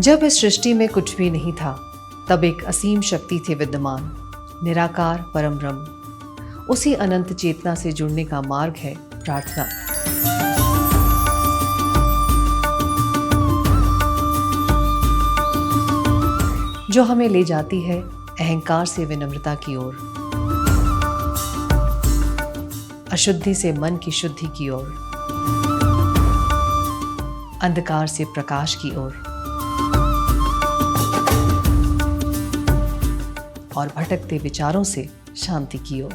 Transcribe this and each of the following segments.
जब इस सृष्टि में कुछ भी नहीं था, तब एक असीम शक्ति थी विद्यमान, निराकार परम ब्रह्म। उसी अनंत चेतना से जुड़ने का मार्ग है प्रार्थना। जो हमें ले जाती है अहंकार से विनम्रता की ओर, अशुद्धि से मन की शुद्धि की ओर, अंधकार से प्रकाश की ओर और भटकते विचारों से शांति की ओर।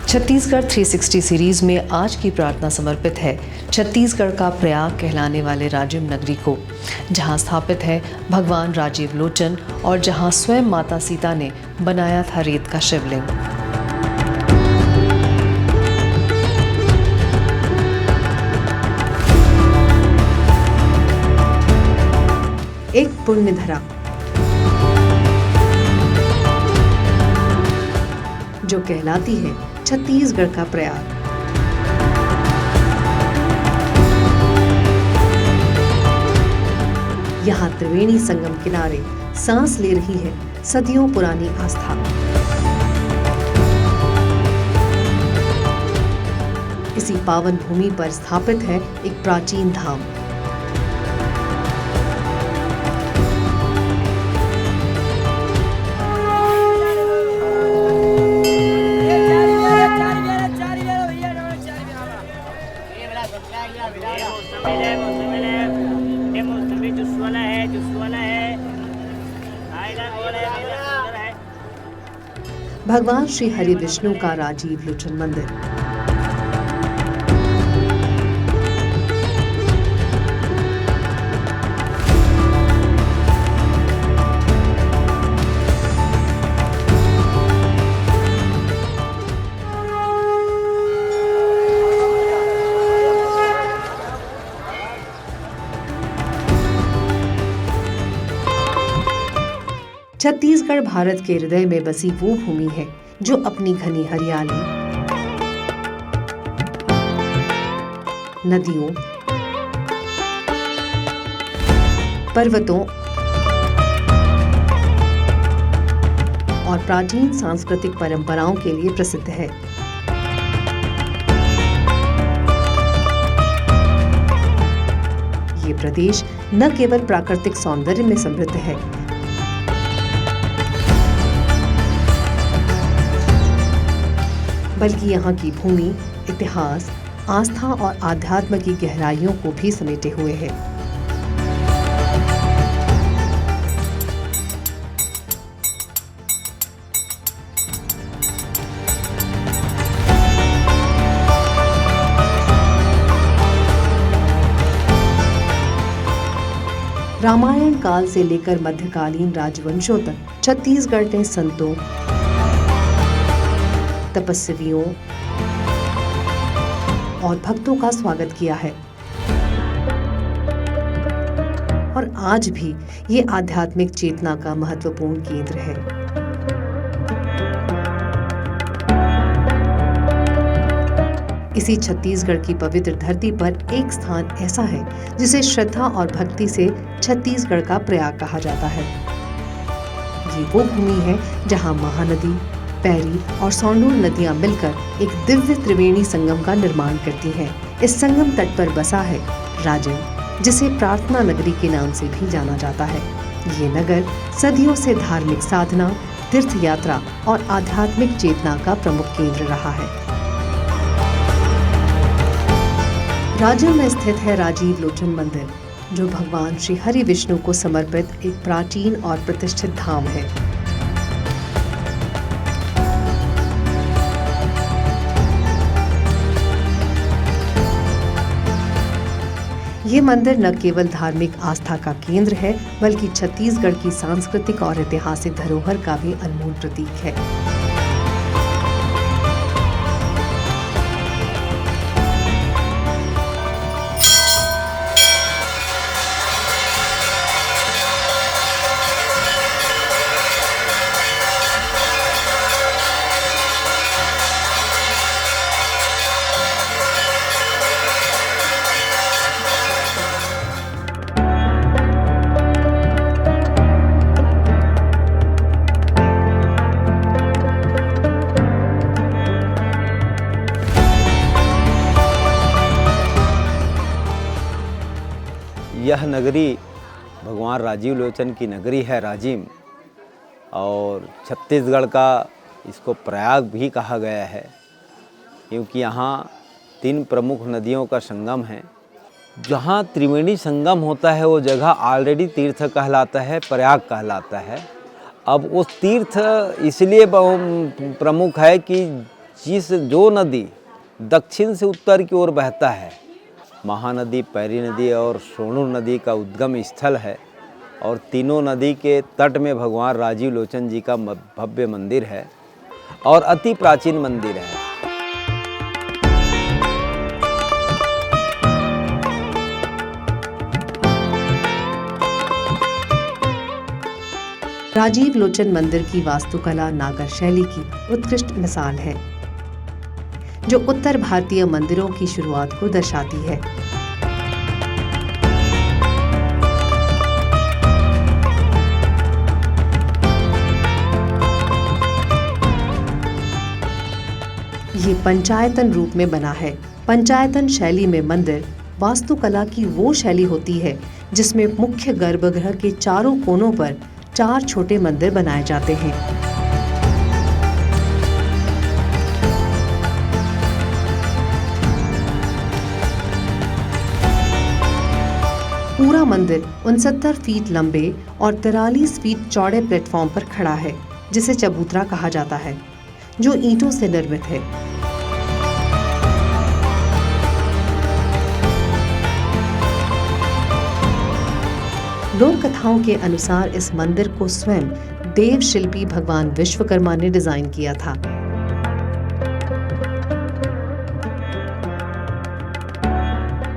छत्तीसगढ़ 360 सीरीज में आज की प्रार्थना समर्पित है छत्तीसगढ़ का प्रयाग कहलाने वाले राजिम नगरी को, जहां स्थापित है भगवान राजीव लोचन और जहां स्वयं माता सीता ने बनाया था रेत का शिवलिंग। एक पुण्य धरा जो कहलाती है छत्तीसगढ़ का प्रयाग। यहाँ त्रिवेणी संगम किनारे सांस ले रही है सदियों पुरानी आस्था। इसी पावन भूमि पर स्थापित है एक प्राचीन धाम। भगवान श्री हरि विष्णु का राजीव लोचन मंदिर। छत्तीसगढ़ भारत के हृदय में बसी वो भूमि है जो अपनी घनी हरियाली, नदियों, पर्वतों और प्राचीन सांस्कृतिक परंपराओं के लिए प्रसिद्ध है। ये प्रदेश न केवल प्राकृतिक सौंदर्य में समृद्ध है, बल्कि यहाँ की भूमि इतिहास, आस्था और आध्यात्म की गहराइयों को भी समेटे हुए है। रामायण काल से लेकर मध्यकालीन राजवंशों तक छत्तीसगढ़ ने संतों, तपस्वियों और भक्तों का स्वागत किया है और आज भी ये आध्यात्मिक चेतना का महत्वपूर्ण केंद्र है। इसी छत्तीसगढ़ की पवित्र धरती पर एक स्थान ऐसा है जिसे श्रद्धा और भक्ति से छत्तीसगढ़ का प्रयाग कहा जाता है। ये वो भूमि है जहां महानदी, पैरी और सौंडूर नदियां मिलकर एक दिव्य त्रिवेणी संगम का निर्माण करती हैं। इस संगम तट पर बसा है राजिम, जिसे प्रार्थना नगरी के नाम से भी जाना जाता है। ये नगर सदियों से धार्मिक साधना, तीर्थ यात्रा और आध्यात्मिक चेतना का प्रमुख केंद्र रहा है। राजिम में स्थित है राजीव लोचन मंदिर, जो भगवान श्री हरि विष्णु को समर्पित एक प्राचीन और प्रतिष्ठित धाम है। ये मंदिर न केवल धार्मिक आस्था का केंद्र है, बल्कि छत्तीसगढ़ की सांस्कृतिक और ऐतिहासिक धरोहर का भी अनमोल प्रतीक है। यह नगरी भगवान राजीव लोचन की नगरी है, राजिम, और छत्तीसगढ़ का इसको प्रयाग भी कहा गया है, क्योंकि यहाँ 3 प्रमुख नदियों का संगम है। जहाँ त्रिवेणी संगम होता है वो जगह ऑलरेडी तीर्थ कहलाता है, प्रयाग कहलाता है। अब उस तीर्थ इसलिए प्रमुख है कि जो नदी दक्षिण से उत्तर की ओर बहता है, महानदी, पैरी नदी और सोनूर नदी का उद्गम स्थल है, और तीनों नदी के तट में भगवान राजीव लोचन जी का भव्य मंदिर है और अति प्राचीन मंदिर है। राजीव लोचन मंदिर की वास्तुकला नागर शैली की उत्कृष्ट मिसाल है, जो उत्तर भारतीय मंदिरों की शुरुआत को दर्शाती है। ये पंचायतन रूप में बना है। पंचायतन शैली में मंदिर वास्तुकला की वो शैली होती है जिसमें मुख्य गर्भगृह के चारों कोनों पर 4 छोटे मंदिर बनाए जाते हैं। पूरा मंदिर 69 फीट लंबे और 43 फीट चौड़े प्लेटफॉर्म पर खड़ा है, जिसे चबूतरा कहा जाता है, जो ईंटों से निर्मित है। लोक कथाओं के अनुसार इस मंदिर को स्वयं देव शिल्पी भगवान विश्वकर्मा ने डिजाइन किया था।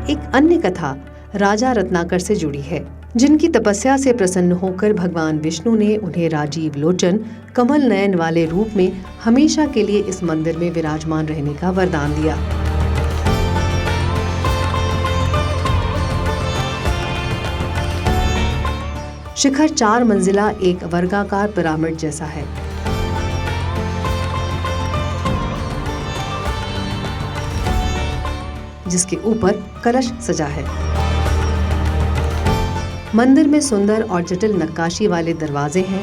एक अन्य कथा राजा रत्नाकर से जुड़ी है, जिनकी तपस्या से प्रसन्न होकर भगवान विष्णु ने उन्हें राजीव लोचन, कमल नयन वाले रूप में हमेशा के लिए इस मंदिर में विराजमान रहने का वरदान दिया। शिखर 4 मंजिला एक वर्गाकार पिरामिड जैसा है। जिसके ऊपर कलश सजा है। मंदिर में सुंदर और जटिल नक्काशी वाले दरवाजे हैं।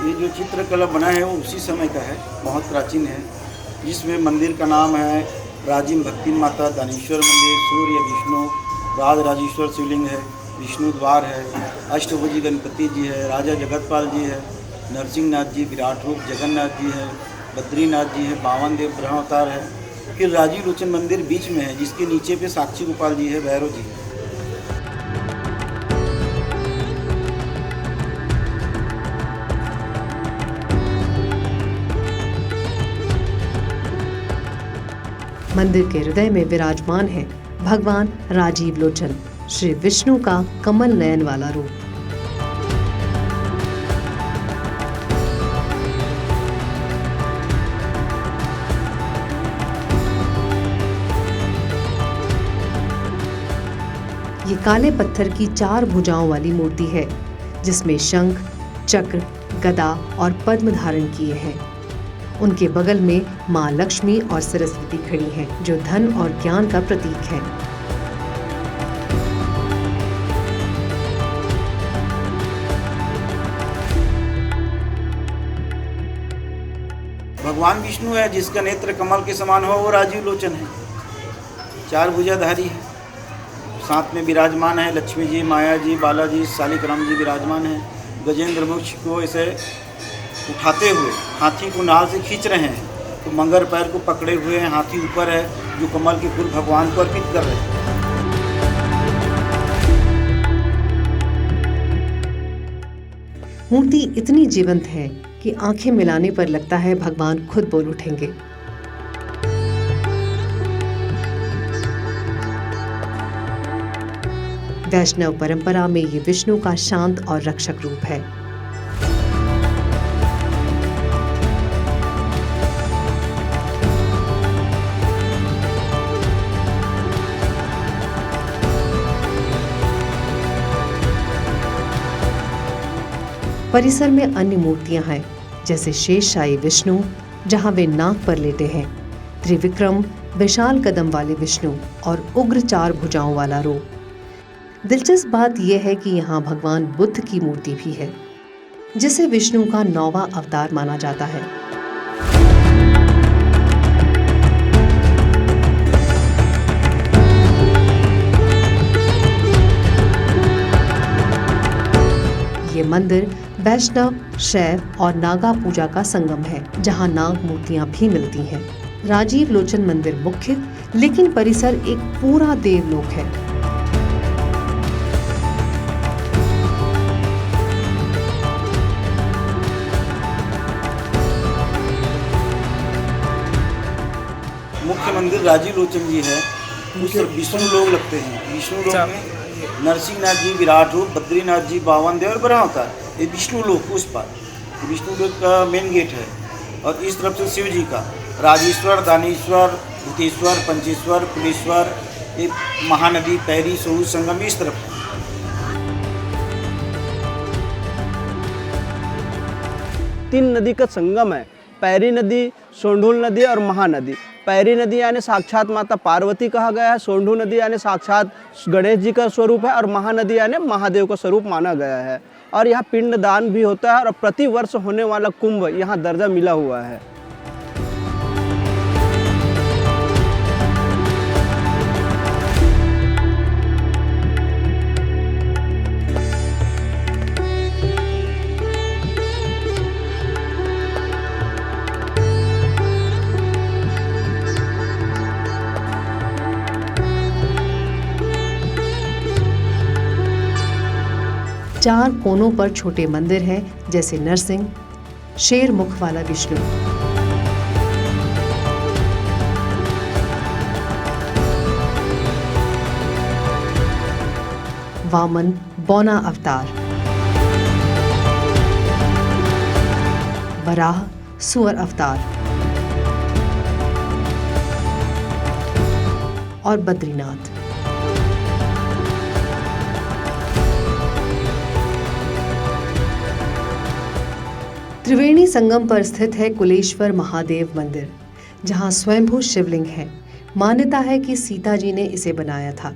ये जो चित्रकला बना है वो उसी समय का है, बहुत प्राचीन है, जिसमें मंदिर का नाम है राजिम भक्ति माता दानेश्वर मंदिर। सूर्य विष्णु राज राजेश्वर शिवलिंग है, विष्णु द्वार है, अष्टभुजी गणपति जी है, राजा जगतपाल जी है, नरसिंहनाथ जी विराट रूप जगन्नाथ जी है, बद्रीनाथ जी है, 52 देव ग्रह अवतार है। फिर राजीव लोचन मंदिर बीच में है, जिसके नीचे पे साक्षी गोपाल जी है, भैरव जी है। मंदिर के हृदय में विराजमान है भगवान राजीव लोचन, श्री विष्णु का कमल नयन वाला रूप। ये काले पत्थर की 4 भुजाओं वाली मूर्ति है, जिसमें शंख, चक्र, गदा और पद्म धारण किए हैं उनके बगल में माँ लक्ष्मी और सरस्वती खड़ी हैं, जो धन और ज्ञान का प्रतीक है। भगवान विष्णु है जिसका नेत्र कमल के समान हो, वो राजीव लोचन है, 4 भुजाधारी है। साथ में विराजमान है लक्ष्मी जी, माया जी, बालाजी, शालिग्राम जी विराजमान है। गजेंद्र मोक्ष को ऐसे उठाते हुए हाथी को नाल से खींच रहे हैं, तो मंगर पैर को पकड़े हुए हैं, हाथी ऊपर है, जो कमल के फूल भगवान को अर्पित कर रहे हैं। मूर्ति इतनी जीवंत है कि आंखें मिलाने पर लगता है भगवान खुद बोल उठेंगे। वैष्णव परंपरा में ये विष्णु का शांत और रक्षक रूप है। परिसर में अन्य मूर्तियां हैं, जैसे शेषशायी विष्णु, जहां वे नाग पर लेटे हैं, त्रिविक्रम, विशाल कदम वाले विष्णु और उग्र 4 भुजाओं वाला रूप। दिलचस्प बात यह है कि यहाँ भगवान बुद्ध की मूर्ति भी है, जिसे विष्णु का 9वां अवतार माना जाता है। ये मंदिर वैष्णव, शैव और नागा पूजा का संगम है, जहां नाग मूर्तियां भी मिलती हैं। राजीव लोचन मंदिर मुख्य, लेकिन परिसर एक पूरा देवलोक है। मुख्य मंदिर राजीव लोचन जी है, उस तरफ विष्णु लोग लगते हैं। विष्णु लोग में नरसिंहनाथ जी विराट रूप, बद्रीनाथ जी 52 देव और बड़ा होता है। ये विष्णु लोक उस पार विष्णु लोक का मेन गेट है, और इस तरफ से शिव जी का राजेश्वर, दानेश्वर, भूतेश्वर, पंचेश्वर, कुलेश्वर, ये महानदी, पैरी, सोहू संगम इस तरफ है। तीन नदी का संगम है, पैरी नदी, सोंढूल नदी और महानदी। पैरी नदी यानी साक्षात माता पार्वती कहा गया है, सोंढू नदी यानी साक्षात गणेश जी का स्वरूप है, और महानदी यानी महादेव का स्वरूप माना गया है। और यहाँ पिंडदान भी होता है, और प्रति वर्ष होने वाला कुंभ यहाँ दर्जा मिला हुआ है। चार कोनों पर छोटे मंदिर हैं, जैसे नरसिंह, शेर मुख वाला विष्णु, वामन बौना अवतार, वराह सुअर अवतार और बद्रीनाथ। त्रिवेणी संगम पर स्थित है कुलेश्वर महादेव मंदिर, जहां स्वयंभू शिवलिंग है। मान्यता है कि सीता जी ने इसे बनाया था।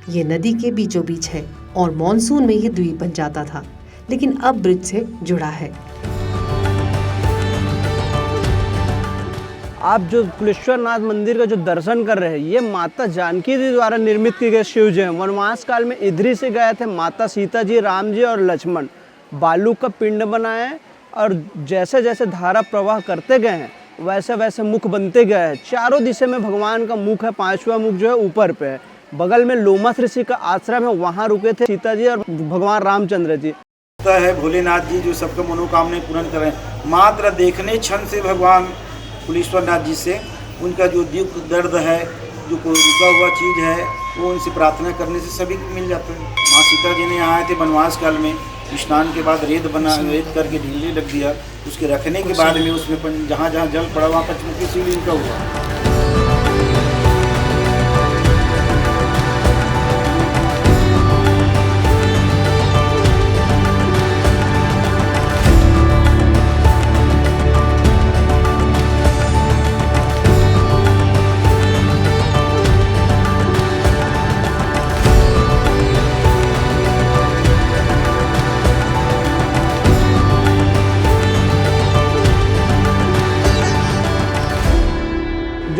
ये नदी के बीचों बीच है और मॉनसून में ये द्वीप बन जाता था, लेकिन अब ब्रिज से जुड़ा है। आप जो कुलेश्वरनाथ मंदिर का जो दर्शन कर रहे हैं, ये माता जानकी जी द्वारा निर्मित किए गए शिव जी हैं। वनवास काल में इधर ही से गए थे माता सीता जी, राम जी और लक्ष्मण। बालू का पिंड बनाए, और जैसे जैसे धारा प्रवाह करते गए हैं, वैसे वैसे मुख बनते गए हैं। चारों दिशा में भगवान का मुख है, 5वां मुख जो है ऊपर पे है। बगल में लोमस ऋषि का आश्रम है, वहाँ रुके थे सीता जी और भगवान रामचंद्र जी। है भोलेनाथ जी जो सबका मनोकामना पूर्ण करें। मात्र देखने क्षण से भगवान कुलेश्वरनाथ जी से उनका जो दुख दर्द है, जो कोई रुका हुआ चीज़ है, वो उनसे प्रार्थना करने से सभी को मिल जाता है। माँ सीता जी ने आए थे वनवास काल में, स्नान के बाद रेत करके ढीले लग दिया। उसके रखने के बाद में उसमें जहाँ जहाँ जल पड़ा वहाँ पंचमुखी शिवलिंग का हुआ।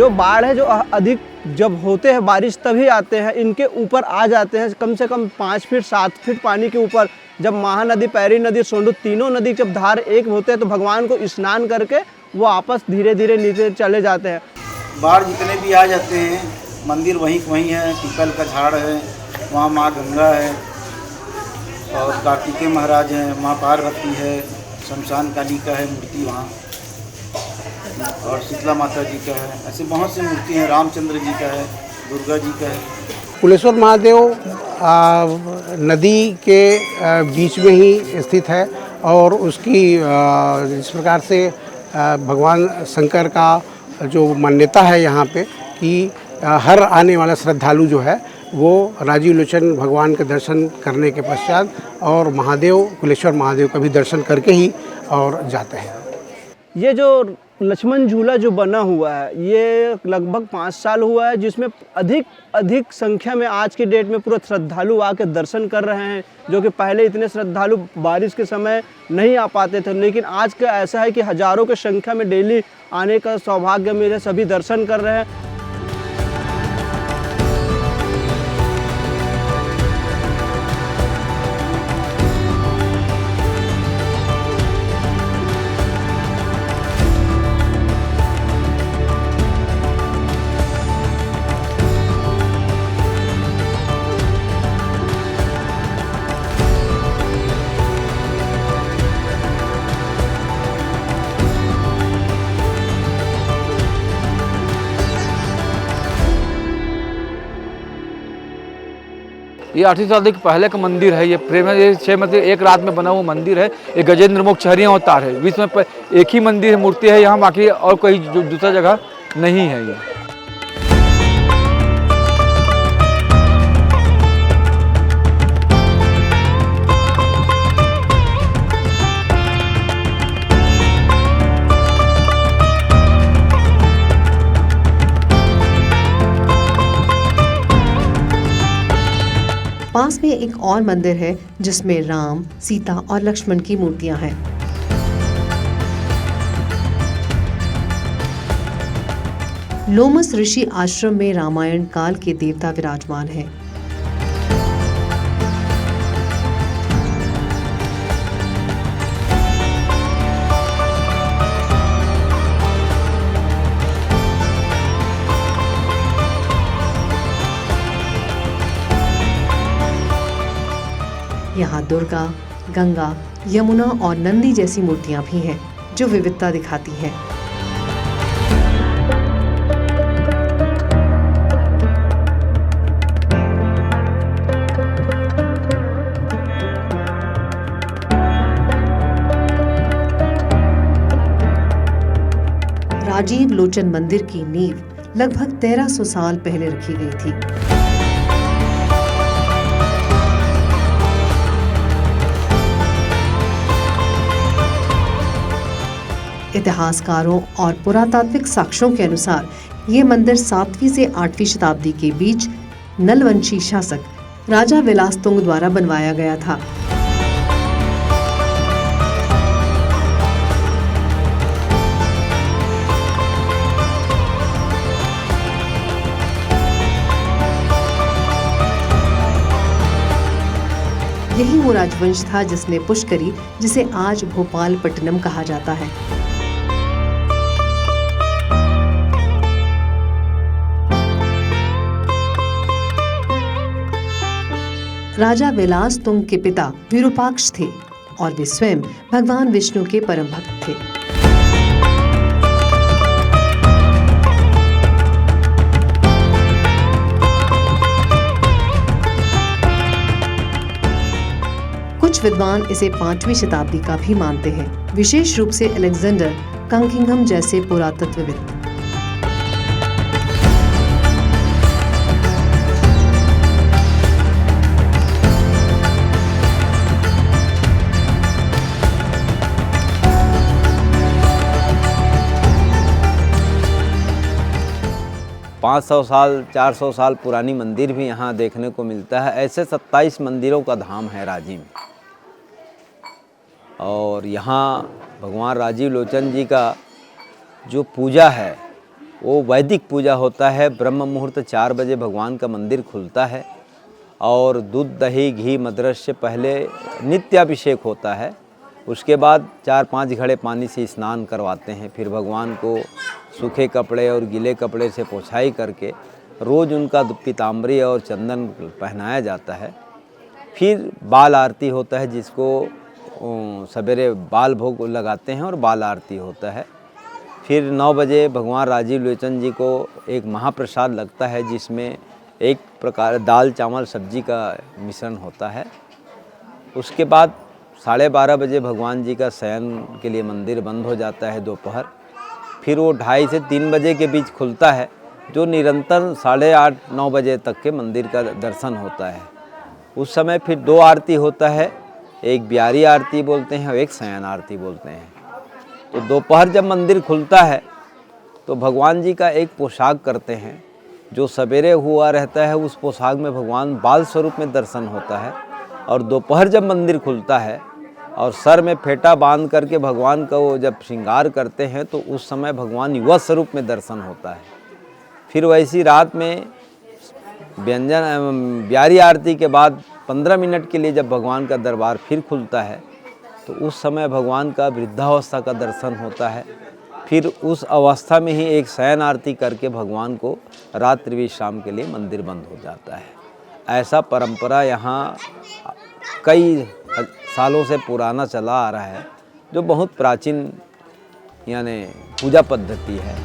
जो बाढ़ है जो अधिक जब होते हैं बारिश तभी आते हैं, इनके ऊपर आ जाते हैं कम से कम 5 फीट 7 फीट पानी के ऊपर। जब महानदी, पैरी नदी, सोंडू तीनों नदी जब धार एक होते हैं तो भगवान को स्नान करके वो आपस धीरे धीरे नीचे चले जाते हैं। बाढ़ जितने भी आ जाते हैं, मंदिर वहीं है, पीपल का झाड़ है, वहाँ माँ गंगा है और कार्तिकेय महाराज हैं, माँ पार्वती है, शमशान काली का है मूर्ति वहाँ, और शीतला माता जी का है। ऐसे बहुत सी मूर्ति हैं, रामचंद्र जी का है, दुर्गा जी का है। कुलेश्वर महादेव नदी के बीच में ही स्थित है और उसकी जिस प्रकार से भगवान शंकर का जो मान्यता है यहाँ पे कि हर आने वाला श्रद्धालु जो है वो राजीव लोचन भगवान के दर्शन करने के पश्चात और महादेव, कुलेश्वर महादेव का भी दर्शन करके ही और जाते हैं। ये जो लक्ष्मण झूला जो बना हुआ है ये लगभग 5 साल हुआ है, जिसमें अधिक संख्या में आज की डेट में पूरा श्रद्धालु आके दर्शन कर रहे हैं, जो कि पहले इतने श्रद्धालु बारिश के समय नहीं आ पाते थे। लेकिन आज का ऐसा है कि हजारों की संख्या में डेली आने का सौभाग्य मिले, सभी दर्शन कर रहे हैं। ये 800 साल के पहले का मंदिर है। ये प्रेम ये 6 मंदिर एक रात में बना हुआ मंदिर है। ये गजेंद्र मुख चहरियाँ अवतार है। विश्व में एक ही मंदिर है, मूर्ति है यहाँ, बाकी और कोई दूसरा जगह नहीं है ये। पास में एक और मंदिर है जिसमें राम, सीता और लक्ष्मण की मूर्तियां हैं। लोमस ऋषि आश्रम में रामायण काल के देवता विराजमान हैं। यहाँ दुर्गा, गंगा, यमुना और नंदी जैसी मूर्तियां भी हैं जो विविधता दिखाती हैं। राजीव लोचन मंदिर की नींव लगभग 1300 साल पहले रखी गई थी। इतिहासकारों और पुरातात्विक साक्ष्यों के अनुसार ये मंदिर 7वीं से 8वीं शताब्दी के बीच नलवंशी शासक राजा विलासतुंग द्वारा बनवाया गया था। यही वो राजवंश था जिसने पुष्करी, जिसे आज भोपालपट्टनम कहा जाता है। राजा विलासतुंग के पिता विरूपाक्ष थे और वे स्वयं भगवान विष्णु के परम भक्त थे। कुछ विद्वान इसे 5वीं शताब्दी का भी मानते हैं, विशेष रूप से अलेक्जेंडर कंकिंघम जैसे पुरातत्वविद। पाँच 500 साल 400 साल पुरानी मंदिर भी यहाँ देखने को मिलता है। ऐसे 27 मंदिरों का धाम है राजीव। और यहाँ भगवान राजीव लोचन जी का जो पूजा है वो वैदिक पूजा होता है। ब्रह्म मुहूर्त 4 बजे भगवान का मंदिर खुलता है और दूध दही घी मदरस से पहले नित्याभिषेक होता है। उसके बाद 4-5 घड़े पानी से स्नान करवाते हैं। फिर भगवान को सूखे कपड़े और गीले कपड़े से पोछाई करके रोज़ उनका पीताम्बरी और चंदन पहनाया जाता है। फिर बाल आरती होता है, जिसको सवेरे बाल भोग लगाते हैं और बाल आरती होता है। फिर 9 बजे भगवान राजीव लोचन जी को एक महाप्रसाद लगता है, जिसमें एक प्रकार दाल चावल सब्जी का मिश्रण होता है। उसके बाद 12:30 बजे भगवान जी का शयन के लिए मंदिर बंद हो जाता है दोपहर। फिर वो 2:30 से 3 बजे के बीच खुलता है, जो निरंतर 8:30-9 बजे तक के मंदिर का दर्शन होता है। उस समय फिर 2 आरती होता है, एक ब्यारी आरती बोलते हैं और एक शयन आरती बोलते हैं। तो दोपहर जब मंदिर खुलता है तो भगवान जी का एक पोशाक करते हैं, जो सवेरे हुआ रहता है उस पोशाक में भगवान बाल स्वरूप में दर्शन होता है। और दोपहर जब मंदिर खुलता है और सर में फेटा बांध करके भगवान का वो जब श्रृंगार करते हैं तो उस समय भगवान युवा स्वरूप में दर्शन होता है। फिर वैसी रात में ब्यारी आरती के बाद 15 मिनट के लिए जब भगवान का दरबार फिर खुलता है तो उस समय भगवान का वृद्धावस्था का दर्शन होता है। फिर उस अवस्था में ही एक शयन आरती करके भगवान को रात्रि विश्राम के लिए मंदिर बंद हो जाता है। ऐसा परंपरा यहाँ कई सालों से पुराना चला आ रहा है, जो बहुत प्राचीन यानी पूजा पद्धति है।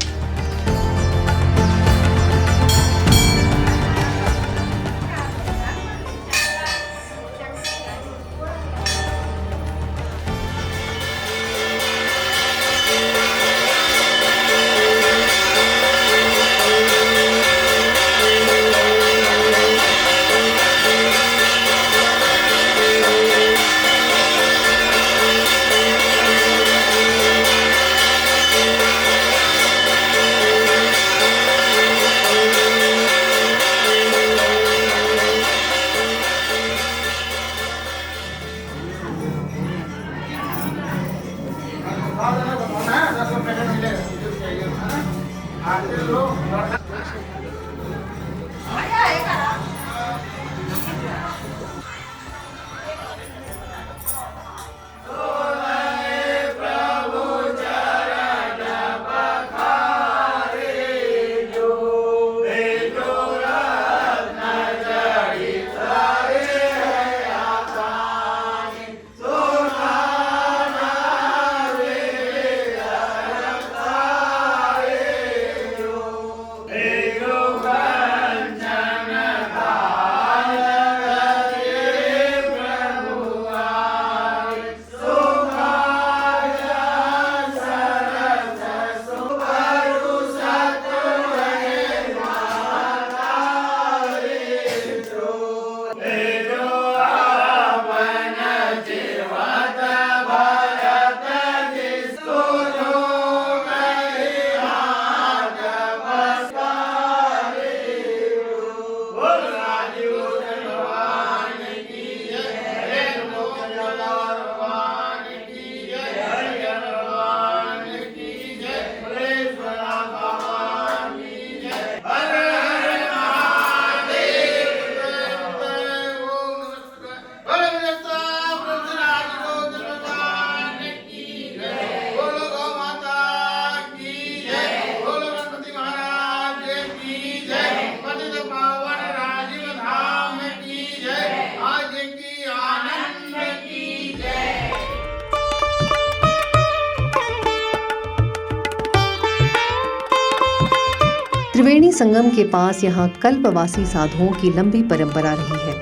त्रिवेणी संगम के पास यहाँ कल्पवासी साधुओं की लंबी परंपरा रही है।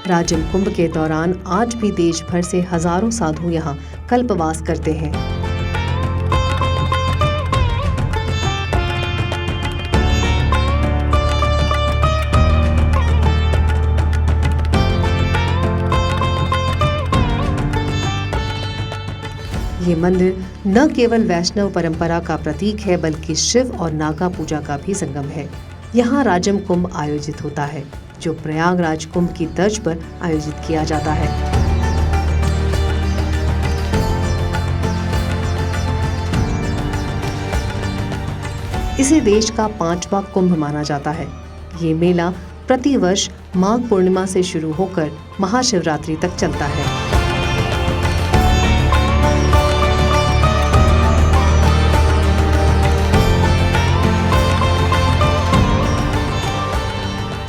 राजिम कुंभ के दौरान आज भी देश भर से हजारों साधु यहाँ कल्पवास करते हैं। ये मंदिर न केवल वैष्णव परंपरा का प्रतीक है, बल्कि शिव और नागा पूजा का भी संगम है। यहाँ राजिम कुंभ आयोजित होता है, जो प्रयागराज कुंभ की तर्ज पर आयोजित किया जाता है। इसे देश का 5वां कुंभ माना जाता है। ये मेला प्रतिवर्ष माघ पूर्णिमा से शुरू होकर महाशिवरात्रि तक चलता है।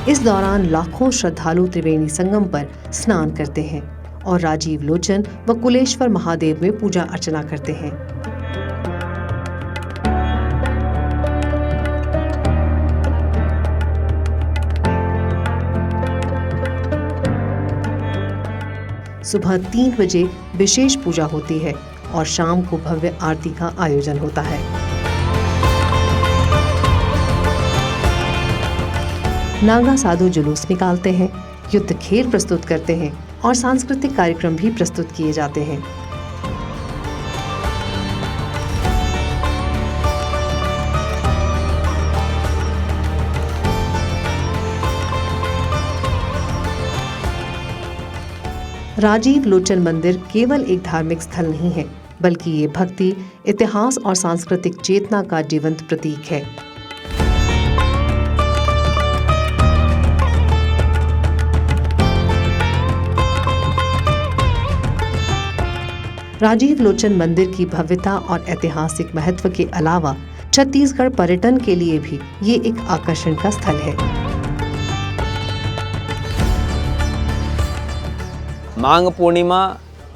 इस दौरान लाखों श्रद्धालु त्रिवेणी संगम पर स्नान करते हैं और राजीव लोचन व कुलेश्वर महादेव में पूजा अर्चना करते हैं। सुबह 3 बजे विशेष पूजा होती है और शाम को भव्य आरती का आयोजन होता है। नागा साधु जुलूस निकालते हैं, युद्ध खेल प्रस्तुत करते हैं और सांस्कृतिक कार्यक्रम भी प्रस्तुत किए जाते हैं। राजीव लोचन मंदिर केवल एक धार्मिक स्थल नहीं है, बल्कि ये भक्ति, इतिहास और सांस्कृतिक चेतना का जीवंत प्रतीक है। राजीव लोचन मंदिर की भव्यता और ऐतिहासिक महत्व के अलावा छत्तीसगढ़ पर्यटन के लिए भी ये एक आकर्षण का स्थल है। माघ पूर्णिमा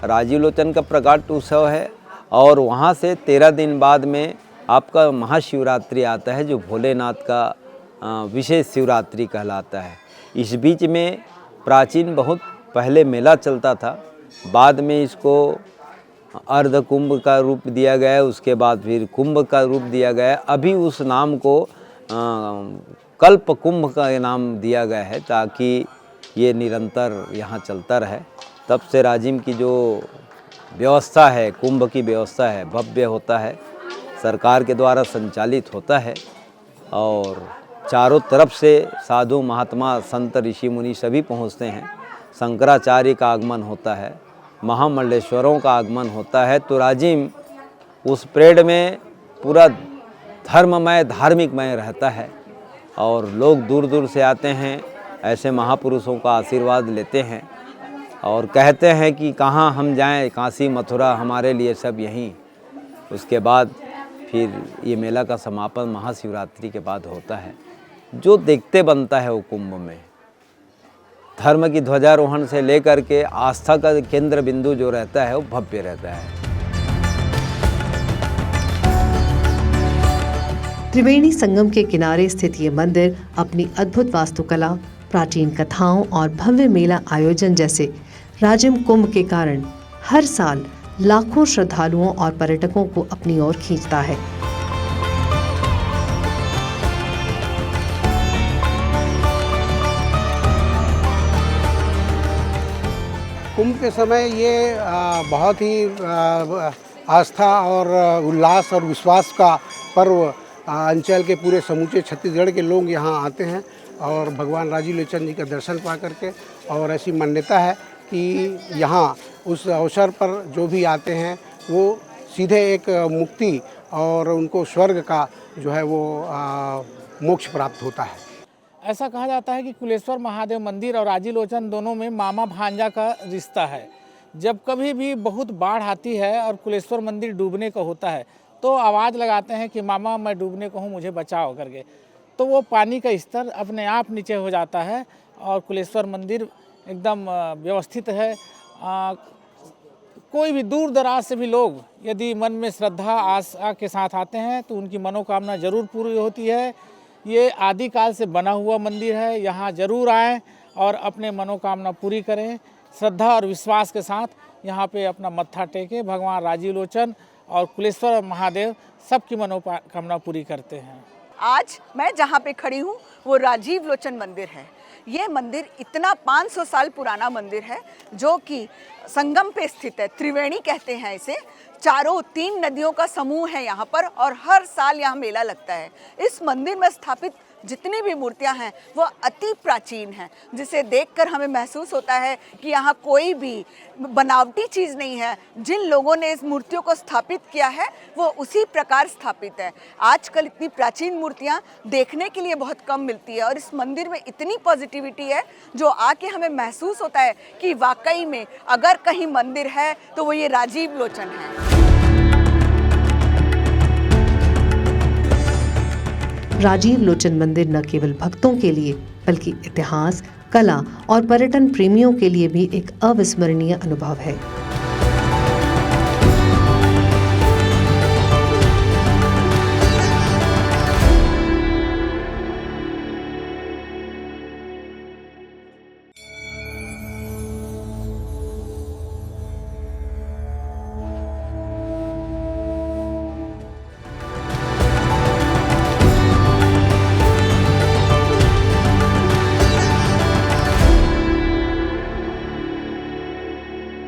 राजीव लोचन का प्रकाट उत्सव है और वहाँ से 13 दिन बाद में आपका महाशिवरात्रि आता है, जो भोलेनाथ का विशेष शिवरात्रि कहलाता है। इस बीच में प्राचीन बहुत पहले मेला चलता था, बाद में इसको अर्ध कुंभ का रूप दिया गया, उसके बाद फिर कुंभ का रूप दिया गया। अभी उस नाम को कल्प कुंभ का नाम दिया गया है, ताकि ये निरंतर यहाँ चलता रहे। तब से राजिम की जो व्यवस्था है, कुंभ की व्यवस्था है, भव्य होता है, सरकार के द्वारा संचालित होता है और चारों तरफ से साधु महात्मा संत ऋषि मुनि सभी पहुँचते हैं। शंकराचार्य का आगमन होता है, महामंडलेश्वरों का आगमन होता है। तो राजिम उस परेड में पूरा धर्ममय धार्मिकमय रहता है और लोग दूर दूर से आते हैं, ऐसे महापुरुषों का आशीर्वाद लेते हैं और कहते हैं कि कहाँ हम जाएं, काशी मथुरा हमारे लिए सब यहीं। उसके बाद फिर ये मेला का समापन महाशिवरात्रि के बाद होता है। जो देखते बनता है वो कुंभ में धर्म की ध्वजारोहण से लेकर के आस्था का केंद्र बिंदु जो रहता है वो भव्य रहता है। त्रिवेणी संगम के किनारे स्थित ये मंदिर अपनी अद्भुत वास्तुकला, प्राचीन कथाओं और भव्य मेला आयोजन जैसे राजिम कुंभ के कारण हर साल लाखों श्रद्धालुओं और पर्यटकों को अपनी ओर खींचता है। कुंभ के समय ये बहुत ही आस्था और उल्लास और विश्वास का पर्व अंचल के पूरे समूचे छत्तीसगढ़ के लोग यहाँ आते हैं और भगवान राजीव लोचन जी का दर्शन पा करके। और ऐसी मान्यता है कि यहाँ उस अवसर पर जो भी आते हैं वो सीधे एक मुक्ति और उनको स्वर्ग का जो है वो मोक्ष प्राप्त होता है। ऐसा कहा जाता है कि कुलेश्वर महादेव मंदिर और राजीव लोचन दोनों में मामा भांजा का रिश्ता है। जब कभी भी बहुत बाढ़ आती है और कुलेश्वर मंदिर डूबने का होता है तो आवाज़ लगाते हैं कि मामा मैं डूबने को हूँ, मुझे बचाओ करके। तो वो पानी का स्तर अपने आप नीचे हो जाता है और कुलेश्वर मंदिर एकदम व्यवस्थित है। कोई भी दूर दराज से भी लोग यदि मन में श्रद्धा आस्था के साथ आते हैं तो उनकी मनोकामना जरूर पूरी होती है। ये आदिकाल से बना हुआ मंदिर है, यहाँ जरूर आएँ और अपने मनोकामना पूरी करें। श्रद्धा और विश्वास के साथ यहाँ पे अपना मत्था टेके। भगवान राजीव लोचन और कुलेश्वर महादेव सबकी मनोकामना पूरी करते हैं। आज मैं जहाँ पे खड़ी हूँ वो राजीव लोचन मंदिर है। ये मंदिर इतना 500 साल पुराना मंदिर है जो कि संगम पे स्थित है। त्रिवेणी कहते हैं इसे। चारों 3 नदियों का समूह है यहाँ पर और हर साल यहाँ मेला लगता है। इस मंदिर में स्थापित जितनी भी मूर्तियां हैं वो अति प्राचीन हैं, जिसे देखकर हमें महसूस होता है कि यहाँ कोई भी बनावटी चीज़ नहीं है। जिन लोगों ने इस मूर्तियों को स्थापित किया है वो उसी प्रकार स्थापित है। आजकल इतनी प्राचीन मूर्तियाँ देखने के लिए बहुत कम मिलती है और इस मंदिर में इतनी पॉजिटिविटी है जो आके हमें महसूस होता है कि वाकई में अगर कहीं मंदिर है तो वो ये राजीव लोचन है। राजीव लोचन मंदिर न केवल भक्तों के लिए बल्कि इतिहास, कला और पर्यटन प्रेमियों के लिए भी एक अविस्मरणीय अनुभव है।